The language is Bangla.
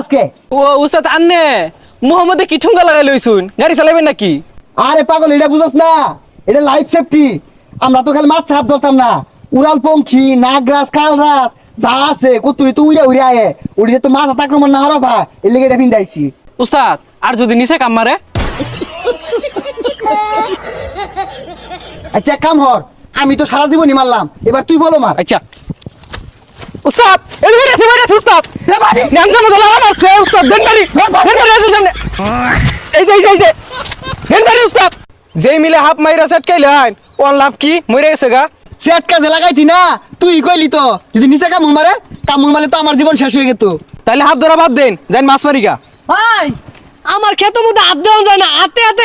আজকে ও উস্তাদ আন্নে মোহাম্মদে কি ঠুঙ্গা লাগাই লইছুন গাড়ি চালাবেন নাকি? আরে পাগল, এটা বুঝছ না? এটা লাইফ সেফটি। আমরা তো খালি মাছ ছাপ ধরতাম না, উড়াল পঙ্খী, নাগরাজ, কালরাজ যা আছে কতুরি তো উড়ে উড়ে আয়ে উড়ে তো মাথা আক্রমণ না হরবা এর লেগে এটা ভিন্দাইছি। উস্তাদ আর যদি নিচে কাম মারে? আচ্ছা, কাম হর, আমি তো সারা জীবনই মারলাম, এবার তুই বলো মার। আচ্ছা উস্তাদ এই বেরিয়েছে উস্তাদ ন্যাংটা মতো লাগা মারছে উস্তাদ। দেন বাড়ি আছে সামনে, এই যে দেন বাড়ি উস্তাদ। যেই মিলে হাফ মাইরা সেটকাইলে আইন ওর লাভ কি? মরে গেছে গা। সেট কাজে লাগাইতি না, তুই কইলি তো যদি নিচে কামড় মারে, কামড় মারলে তো আমার জীবন শেষ হয়ে যেত। তাইলে হাত ধরা বাদ দেন, যাই মাছ মারি গা। ভাই আমার ক্ষেতের মধ্যে হাত দেওয়া যায় না, হাতে হাতে